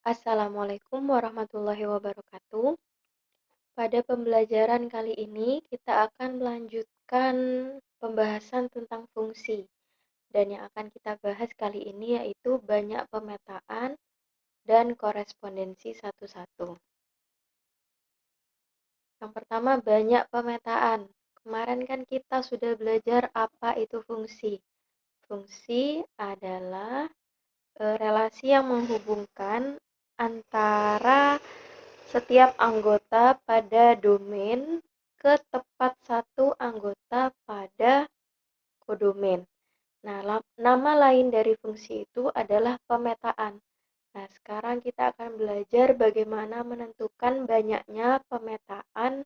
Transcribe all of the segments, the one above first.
Assalamualaikum warahmatullahi wabarakatuh. Pada pembelajaran kali ini, kita akan melanjutkan pembahasan tentang fungsi. Dan yang akan kita bahas kali ini yaitu banyak pemetaan dan korespondensi satu-satu. Yang pertama, banyak pemetaan. Kemarin kan kita sudah belajar apa itu fungsi. Fungsi adalah relasi yang menghubungkan antara setiap anggota pada domain ke tepat satu anggota pada kodomain. Nah, nama lain dari fungsi itu adalah pemetaan. Nah, sekarang kita akan belajar bagaimana menentukan banyaknya pemetaan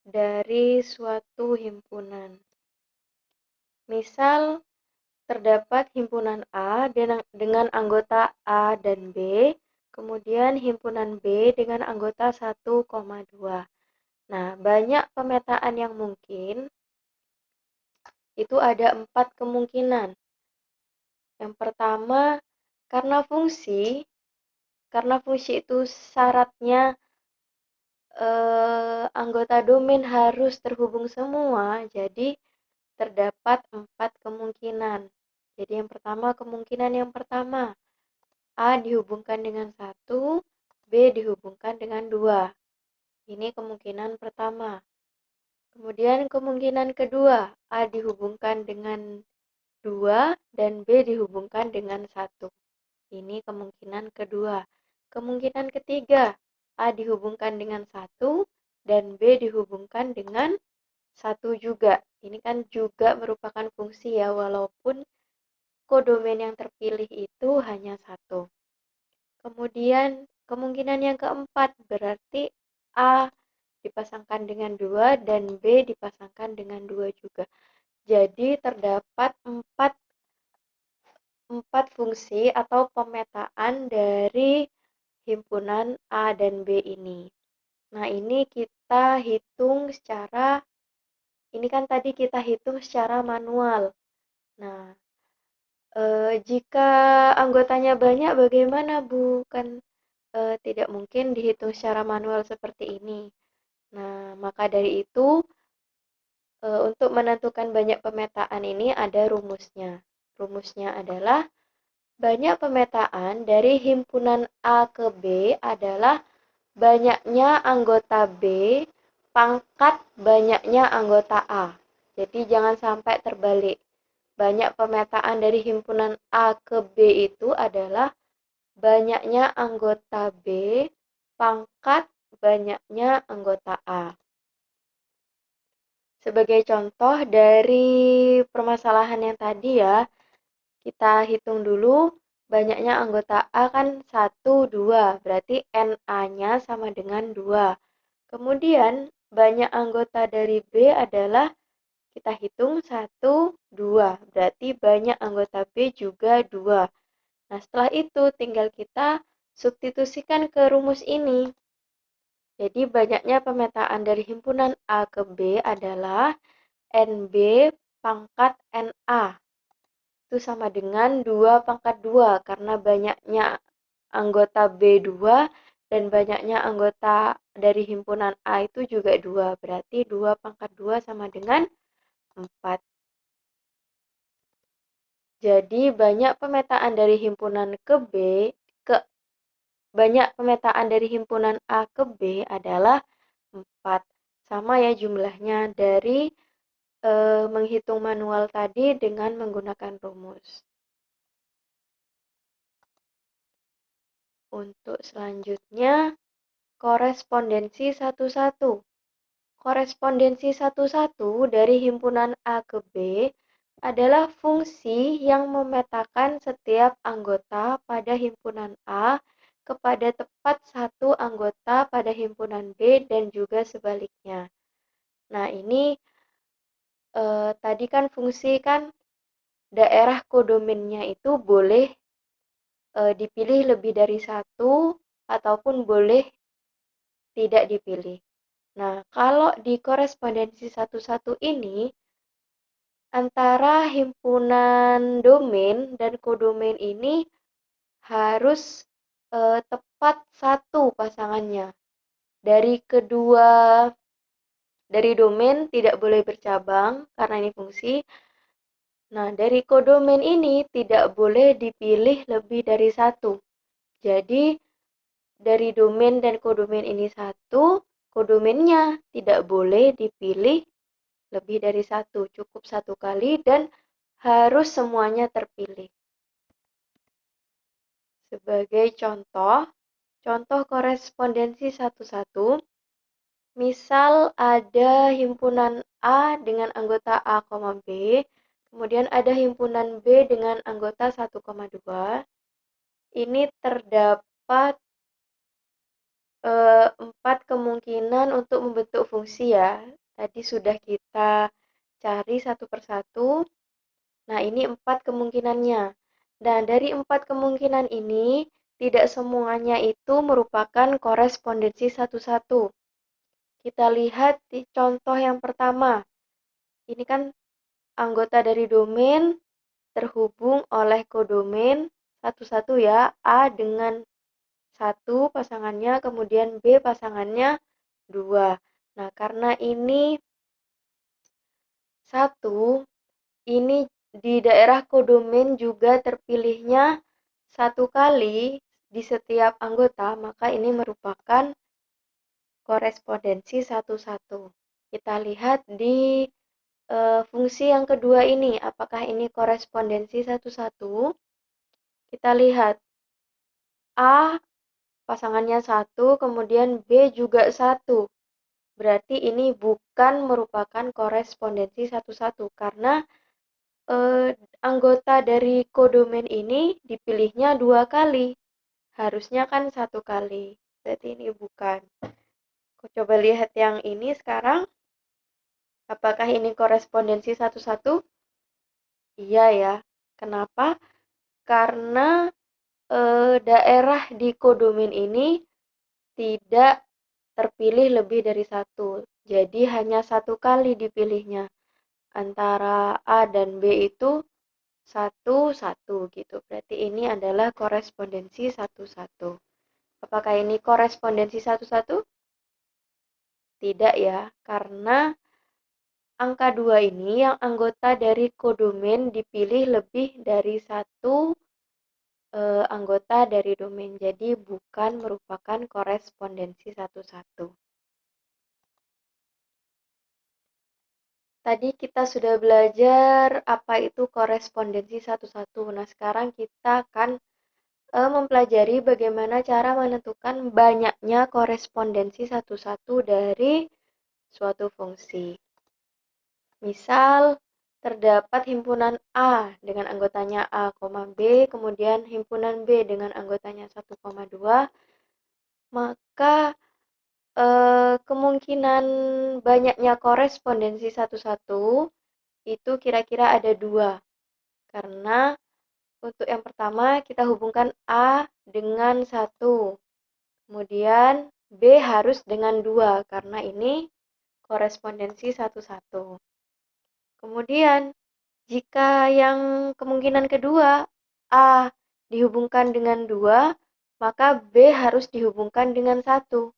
dari suatu himpunan. Misal, terdapat himpunan A dengan anggota A dan B, kemudian himpunan B dengan anggota 1,2. Nah, banyak pemetaan yang mungkin, itu ada 4 kemungkinan. Yang pertama, karena fungsi itu syaratnya anggota domain harus terhubung semua, jadi terdapat 4 kemungkinan. Jadi yang pertama, kemungkinan yang pertama, A dihubungkan dengan 1, B dihubungkan dengan 2. Ini kemungkinan pertama. Kemudian kemungkinan kedua, A dihubungkan dengan 2 dan B dihubungkan dengan 1. Ini kemungkinan kedua. Kemungkinan ketiga, A dihubungkan dengan 1 dan B dihubungkan dengan 1 juga. Ini kan juga merupakan fungsi ya, walaupun kodomain yang terpilih itu hanya 1. Kemudian kemungkinan yang keempat, berarti A dipasangkan dengan 2 dan B dipasangkan dengan 2 juga. Jadi terdapat 4 fungsi atau pemetaan dari himpunan A dan B ini. Nah, ini kan tadi kita hitung secara manual. Nah, jika anggotanya banyak bagaimana, Bu? Kan tidak mungkin dihitung secara manual seperti ini. Nah, maka dari itu, untuk menentukan banyak pemetaan ini ada rumusnya. Rumusnya adalah banyak pemetaan dari himpunan A ke B adalah banyaknya anggota B pangkat banyaknya anggota A. Jadi jangan sampai terbalik. Banyak pemetaan dari himpunan A ke B itu adalah banyaknya anggota B pangkat banyaknya anggota A. Sebagai contoh dari permasalahan yang tadi ya, kita hitung dulu banyaknya anggota A kan 1, 2, berarti NA-nya sama dengan 2. Kemudian banyak anggota dari B adalah kita hitung 1, 2, berarti banyak anggota B juga 2. Nah, setelah itu tinggal kita substitusikan ke rumus ini. Jadi banyaknya pemetaan dari himpunan A ke B adalah NB pangkat NA. Itu sama dengan 2 pangkat 2, karena banyaknya anggota B 2 dan banyaknya anggota dari himpunan A itu juga 2. Berarti 2 pangkat 2 sama dengan 4. Jadi banyak pemetaan dari himpunan A ke B adalah 4. Sama ya jumlahnya dari menghitung manual tadi dengan menggunakan rumus. Untuk selanjutnya, korespondensi satu-satu. Korespondensi satu-satu dari himpunan A ke B adalah fungsi yang memetakan setiap anggota pada himpunan A kepada tepat satu anggota pada himpunan B dan juga sebaliknya. Nah, ini tadi kan fungsi kan daerah kodomainnya itu boleh dipilih lebih dari satu ataupun boleh tidak dipilih. Nah, kalau di korespondensi satu-satu ini, antara himpunan domain dan kodomain ini harus tepat satu pasangannya. Dari domain tidak boleh bercabang karena ini fungsi. Nah, dari kodomain ini tidak boleh dipilih lebih dari satu. Jadi, dari domain dan kodomain ini satu, kodomainnya tidak boleh dipilih lebih dari satu. Cukup satu kali dan harus semuanya terpilih. Sebagai contoh korespondensi satu-satu, misal ada himpunan A dengan anggota A, B, kemudian ada himpunan B dengan anggota 1,2. Ini terdapat 4 kemungkinan untuk membentuk fungsi ya. Tadi sudah kita cari satu persatu. Nah, ini 4 kemungkinannya. Dan dari 4 kemungkinan ini, tidak semuanya itu merupakan korespondensi satu-satu. Kita lihat di contoh yang pertama. Ini kan anggota dari domain terhubung oleh kodomain satu-satu ya, A dengan 1 pasangannya, kemudian B pasangannya 2. Nah, karena ini 1, ini di daerah kodomain juga terpilihnya 1 kali di setiap anggota, maka ini merupakan korespondensi satu-satu. Kita lihat di fungsi yang kedua ini, apakah ini korespondensi satu-satu? Kita lihat A pasangannya 1, kemudian B juga 1. Berarti ini bukan merupakan korespondensi satu-satu karena anggota dari kodomain ini dipilihnya 2 kali. Harusnya kan 1 kali. Berarti ini bukan. Coba lihat yang ini sekarang. Apakah ini korespondensi satu-satu? Iya ya. Kenapa? Karena daerah di kodomain ini tidak terpilih lebih dari satu. Jadi hanya 1 kali dipilihnya. Antara A dan B itu 1-1 gitu. Berarti ini adalah korespondensi satu-satu. Apakah ini korespondensi satu-satu? Tidak ya, karena angka 2 ini yang anggota dari kodomain dipilih lebih dari satu anggota dari domain. Jadi bukan merupakan korespondensi satu-satu. Tadi kita sudah belajar apa itu korespondensi satu-satu. Nah, sekarang kita akan mempelajari bagaimana cara menentukan banyaknya korespondensi satu-satu dari suatu fungsi. Misal, terdapat himpunan A dengan anggotanya A, B, kemudian himpunan B dengan anggotanya 1,2, maka kemungkinan banyaknya korespondensi satu-satu itu kira-kira ada 2. Karena untuk yang pertama kita hubungkan A dengan 1. Kemudian B harus dengan 2 karena ini korespondensi satu-satu. Kemudian jika yang kemungkinan kedua A dihubungkan dengan 2, maka B harus dihubungkan dengan 1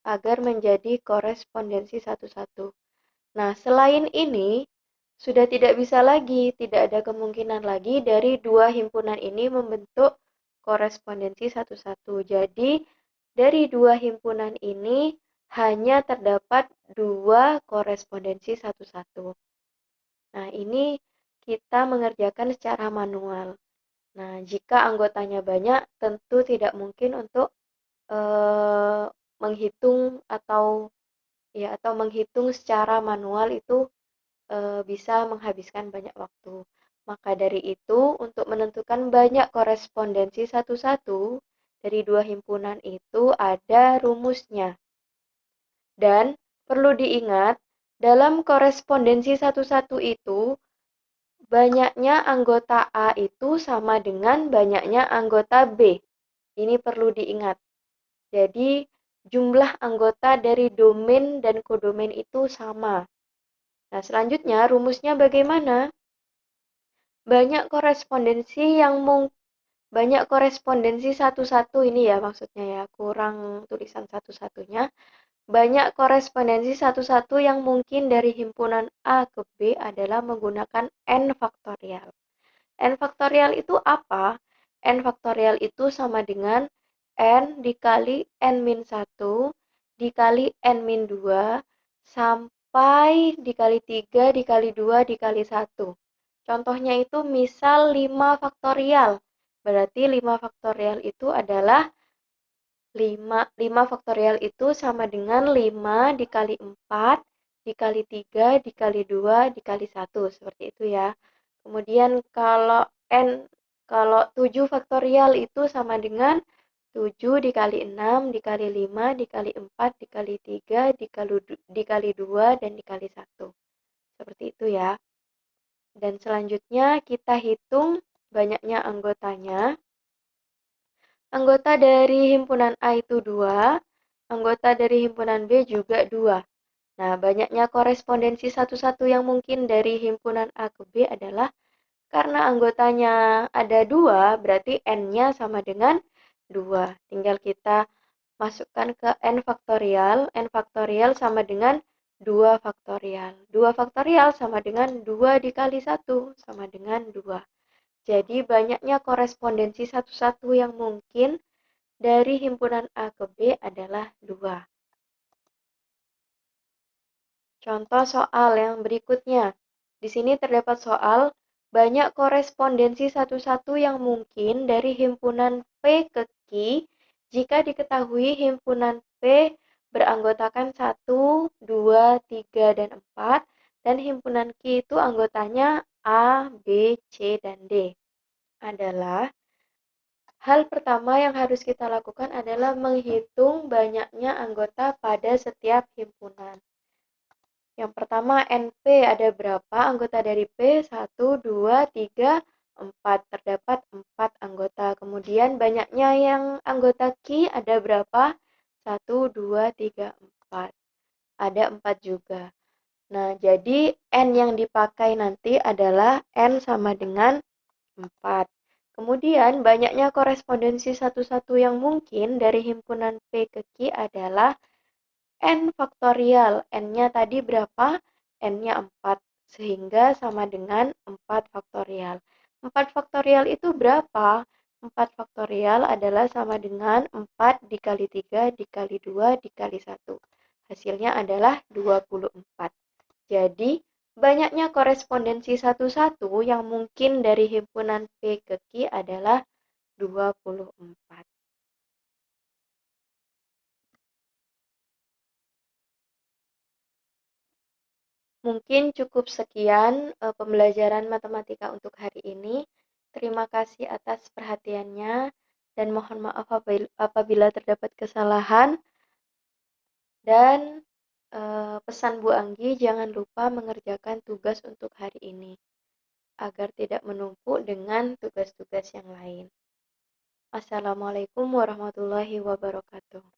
agar menjadi korespondensi satu-satu. Nah, selain ini, sudah tidak bisa lagi, tidak ada kemungkinan lagi dari 2 himpunan ini membentuk korespondensi satu-satu. Jadi, dari 2 himpunan ini hanya terdapat 2 korespondensi satu-satu. Nah, ini kita mengerjakan secara manual. Nah, jika anggotanya banyak, tentu tidak mungkin untuk menghitung atau menghitung secara manual itu bisa menghabiskan banyak waktu. Maka dari itu, untuk menentukan banyak korespondensi satu-satu dari 2 himpunan itu ada rumusnya. Dan perlu diingat, dalam korespondensi satu-satu itu, banyaknya anggota A itu sama dengan banyaknya anggota B. Ini perlu diingat. Jadi, jumlah anggota dari domain dan kodomain itu sama. Nah, selanjutnya rumusnya bagaimana? Banyak korespondensi yang banyak korespondensi satu-satu ini ya maksudnya ya, kurang tulisan satu-satunya. Banyak korespondensi satu-satu yang mungkin dari himpunan A ke B adalah menggunakan n faktorial. N faktorial itu apa? N faktorial itu sama dengan n dikali n-1 dikali n-2 sampai dikali 3 dikali 2 dikali 1. Contohnya itu misal 5 faktorial. Berarti 5 faktorial itu adalah 5 faktorial itu sama dengan 5 dikali 4 dikali 3 dikali 2 dikali 1. Seperti itu ya. Kemudian kalau 7 faktorial itu sama dengan 7 dikali 6 dikali 5 dikali 4 dikali 3 dikali 2 dan dikali 1. Seperti itu ya. Dan selanjutnya kita hitung banyaknya anggotanya. Anggota dari himpunan A itu 2, anggota dari himpunan B juga 2. Nah, banyaknya korespondensi satu-satu yang mungkin dari himpunan A ke B adalah karena anggotanya ada 2, berarti N-nya sama dengan 2. Tinggal kita masukkan ke N faktorial. N faktorial sama dengan 2 faktorial. 2 faktorial sama dengan 2 dikali 1 sama dengan 2. Jadi banyaknya korespondensi satu-satu yang mungkin dari himpunan A ke B adalah 2. Contoh soal yang berikutnya. Di sini terdapat soal banyak korespondensi satu-satu yang mungkin dari himpunan P ke Q jika diketahui himpunan P beranggotakan 1, 2, 3, dan 4 dan himpunan Q itu anggotanya A, B, C, dan D. Hal pertama yang harus kita lakukan adalah menghitung banyaknya anggota pada setiap himpunan. Yang pertama, NP ada berapa anggota dari P? 1, 2, 3, 4. Terdapat 4 anggota. Kemudian banyaknya yang anggota Q ada berapa? 1, 2, 3, 4. Ada 4 juga. Nah, jadi N yang dipakai nanti adalah N sama dengan 4. Kemudian banyaknya korespondensi satu-satu yang mungkin dari himpunan P ke Q adalah N faktorial. N-nya tadi berapa? N-nya 4. Sehingga sama dengan 4 faktorial. 4 faktorial itu berapa? 4 faktorial adalah sama dengan 4 dikali 3 dikali 2 dikali 1. Hasilnya adalah 24. Jadi, banyaknya korespondensi satu-satu yang mungkin dari himpunan P ke Q adalah 24. Mungkin cukup sekian pembelajaran matematika untuk hari ini. Terima kasih atas perhatiannya dan mohon maaf apabila terdapat kesalahan. Dan pesan Bu Anggi, jangan lupa mengerjakan tugas untuk hari ini agar tidak menumpuk dengan tugas-tugas yang lain. Assalamualaikum warahmatullahi wabarakatuh.